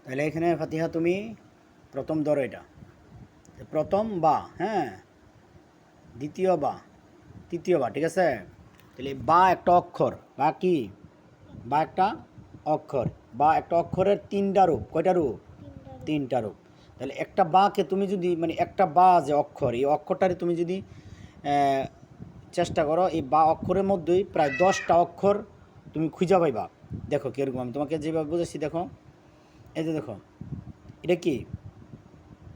তাহলে এখানে ফাতিহা তুমি প্রথম ধরো, এটা প্রথম বা, হ্যাঁ, দ্বিতীয় বা, তৃতীয় বা, ঠিক আছে। তাহলে বা একটা অক্ষর, বা কি, বা একটা অক্ষর, বা একটা অক্ষরের তিনটা রূপ। কয়টা রূপ? তিনটা রূপ। তাহলে একটা বাকে তুমি যদি, মানে একটা বা যে অক্ষর, এই অক্ষরটারে তুমি যদি চেষ্টা করো, এই বা অক্ষরের মধ্যেই প্রায় 10টা অক্ষর তুমি খুঁজে পাইবা। দেখো কীরকম, আমি তোমাকে যেভাবে বুঝেছি দেখো, এই যে দেখো, এটা কি,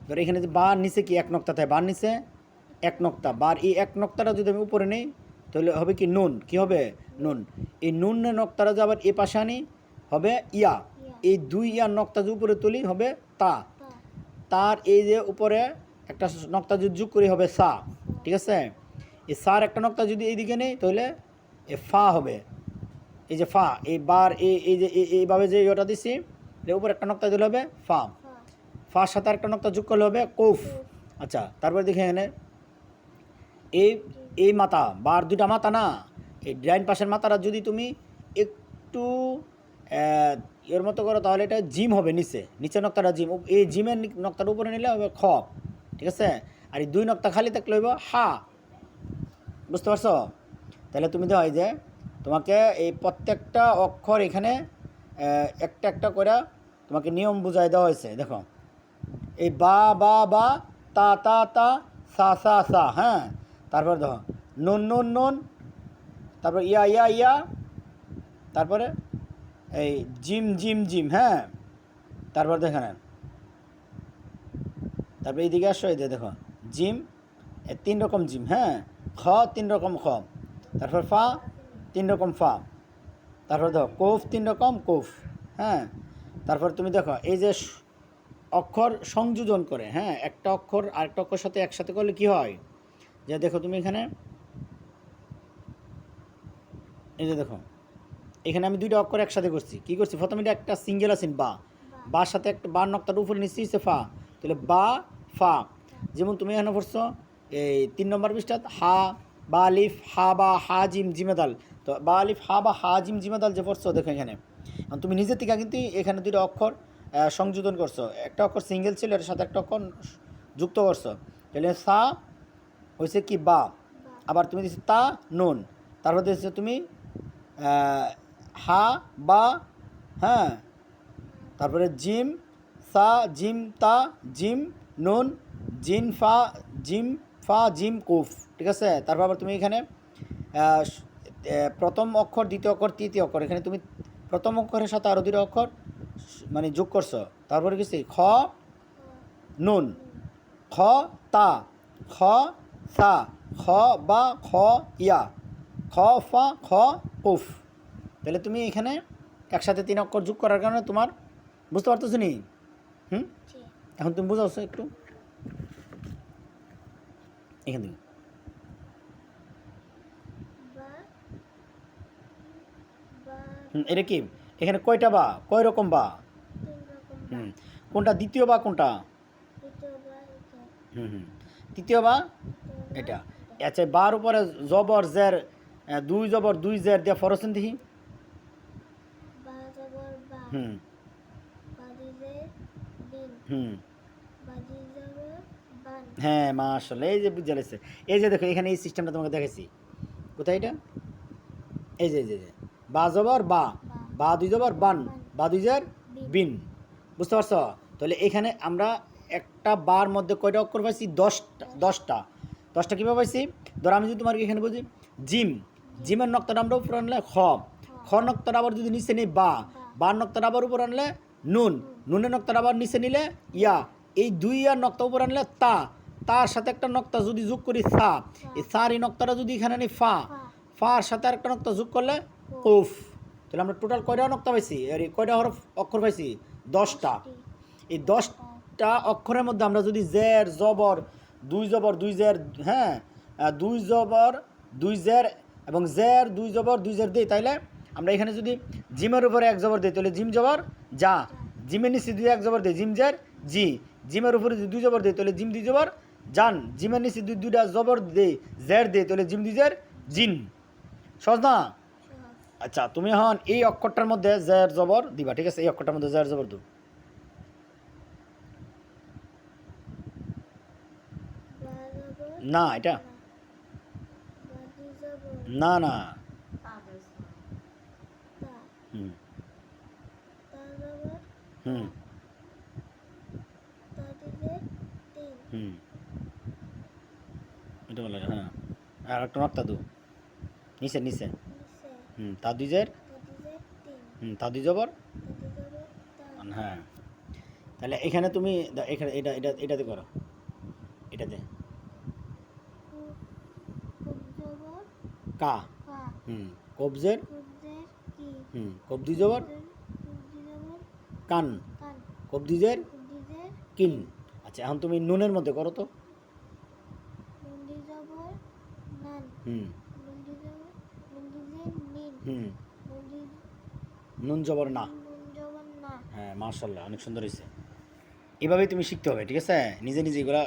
ধরো এখানে যে বার নিচে কি এক নক্তা থাকে, বার নিচে এক নক্তা, বার এই এক নক্তাটা যদি আমি উপরে নেই তাহলে হবে কি নুন, কি হবে নুন। এই নুনের নক্তাটা যে আবার এ পাশে আনি হবে ইয়া, এই দুই ইয়ার নক্তা যে উপরে তুলি হবে তা, তার এই যে উপরে একটা নক্তা যদি যোগ করি হবে সা, ঠিক আছে। এই সার একটা নক্তা যদি এইদিকে নেই তাহলে এ ফা হবে। এই যে ফা, এই বার এই যে এইভাবে যে ইয়েটা দিছি, এর উপর একটা নক্তা দিলে হবে ফা, ফার সাথে একটা নক্তা যোগ করলে হবে কৌফ। আচ্ছা, তারপরে দেখে এখানে এই এই মাথা, বার দুইটা মাথা না, এই ডাইন পাশের মাথাটা যদি তুমি একটু এর মতো করো তাহলে এটা জিম হবে, নিচে নক্তাটা জিম, এই জিমের নক্তার উপরে নিলে হবে খ, ঠিক আছে। আর এই দুই নক্তা খালি থাকলে হইব হা, বুঝতে পারছো? তাহলে তুমি দেখো এই যে তোমাকে এই প্রত্যেকটা অক্ষর এখানে একটা একটা করে তোমাকে নিয়ম বুঝাই দেওয়া হয়েছে। দেখো এই বা বা বা, তা তা তা, সা সা সা, হ্যাঁ। তারপর দেখো নুন নুন নুন, তারপর ইয়া ইয়া ইয়া, তারপরে এই জিম জিম জিম, হ্যাঁ। তারপর দেখেন, তারপরে এইদিকে আসো, এই যে দেখো জিম, তিন রকম জিম, হ্যাঁ। খ তিন রকম খ, তারপর ফা তিন রকম ফা, তারপর দেখো কৌফ তিন রকম কৌফ, হ্যাঁ। তারপর তুমি দেখো এই যে অক্ষর সংযোজন করে, হ্যাঁ, একটা অক্ষর আরেকটা অক্ষর সাথে একসাথে করলে কি হয়, যে দেখো তুমি এখানে, এই যে দেখো এখানে আমি দুইটা অক্ষর একসাথে করছি, কি করছি, প্রথমে এটা একটা সিঙ্গেল আছেন বা, বার সাথে একটা বার নক্তার উপরে নিশ্চয়ই হচ্ছে ফা, তাহলে বা ফা। যেমন তুমি এখানে পড়ছো এই 3 নম্বর পৃষ্ঠাত হা বা আলিফ হা বা হা জিম জিমেদাল, তো বা আলিফ হা বা হা জিম জিমেদাল যে পড়ছো দেখো এখানে, তুমি নিজের থেকে কিন্তু এখানে দুইটা অক্ষর সংযোজন করছো, একটা অক্ষর সিঙ্গেল ছিল এর সাথে একটা অক্ষর যুক্ত করছো, তাহলে সা হয়েছে কি বা, আবার তুমি দিচ্ছ তা নুন, তারপর দিচ্ছ তুমি হা বা, হ্যাঁ, তারপরে জিম সা জিম তা জিম নুন জিন ফা জিম ফা জিম কুফ, ঠিক আছে। তারপর আবার তুমি এখানে প্রথম অক্ষর দ্বিতীয় অক্ষর তৃতীয় অক্ষর, এখানে তুমি প্রথম অক্ষরের সাথে আরও দুটো অক্ষর মানে যোগ করছো, তারপরে কিছু খ নুন, খ তা, খ সা, খ বা খ ইয়া, খ ফা খ কুফ। তাহলে তুমি এখানে একসাথে 3 অক্ষর যোগ করার কারণে তোমার বুঝতে পারতেছো নি? হুম, এখন তুমি বুঝাচ্ছো একটু এখান থেকে। এটা কি, এখানে কয়টা বা, কয় রকম বা? হুম, কোনটা দ্বিতীয় বা কোনটা? হুম হুম, তৃতীয় বা এটা। আচ্ছা, বার উপরে জবর জের, দুই জবর দুই জের দিয়ে ফরসেন দেখি। হুম হুম, হ্যাঁ মাশাআল্লাহ, এই যে বুঝে গেছে। এই যে দেখো এখানে এই সিস্টেমটা তোমাকে দেখাইছি, কোথায় এটা, এই যে যে বা জবর বা, বা দুই জবর বান, বা দুই জের বিন, বুঝতে পারছো? তাহলে এখানে আমরা একটা বার মধ্যে কয়টা অক্ষর পাইছি, 10টা কীভাবে পাইছি, ধরো আমি যদি তোমার এখানে বুঝি জিম, জিমের নক্তাটা আমরা উপর আনলে খ, খ নক্তাটা আবার যদি নিচে নিই বা, বার নক্তাটা আবার উপর আনলে নুন, নুনের নক্তাটা আবার নিচে নিলে ইয়া, এই দুই ইয়ার নক্তা উপর আনলে তা, তার সাথে একটা নক্তা যদি যোগ করি সা, এই সার এই নক্তাটা যদি এখানে নিই ফা, ফার সাথে আরেকটা নক্তা যোগ করলে কুফ। তাহলে আমরা টোটাল কয়টা নক্তা পাইছি, আর কয়টা হরফ অক্ষর পাইছি, 10টা। এই 10টা অক্ষরের মধ্যে আমরা যদি জের জবর দুই জের, হ্যাঁ, দুই জবর দুই জের এবং জের দুই জবর দুই জের দিই, তাইলে আমরা এখানে যদি জিমের উপরে এক জবর দিই তাহলে জিম জবর যা, জিমের নিচে দুই এক জবর দিই জিম জের জি, জিমের উপরে যদি দুই জবর দিই তাহলে জিম দুই জবর জান, জিমের নিচে দুইটা জবর দিই জের দিই তাহলে জিম দুই জের জিন। সহজ না? আচ্ছা, তুমি এখন এই অক্ষরটার মধ্যে জের জবর দিবা, ঠিক আছে, এই অক্ষরটার মধ্যে জের জবর দিও। না এটা দাদি জবর না না তা হুম তা জবর হুম দাদিদের তিন হুম এটা বলে হ্যাঁ আর একটা নক্তা দু নিচে নিচে নিচে হুম তাদুজের দাদিদের তিন তাদু জবর দাদি জবর তা হ্যাঁ তাহলে এখানে তুমি এখানে এটাতে করো এটাতে কুব কুব জবর কা কা কবজের কুবদের কি কবদি জবর কুবদি জবর কান কান কবদিজের কুবদিদের কিন আচ্ছা এখন তুমি নুনের মধ্যে করো তো নন্দি জবর নান হুম নন্দি জবর নন্দিদের নিন হুম নন্দি নুন জবর না নুন জবর না হ্যাঁ মার্শাল্লাহ অনেক সুন্দর হয়েছে এভাবেই তুমি শিখতে হবে ঠিক আছে নিজে নিজে এগুলা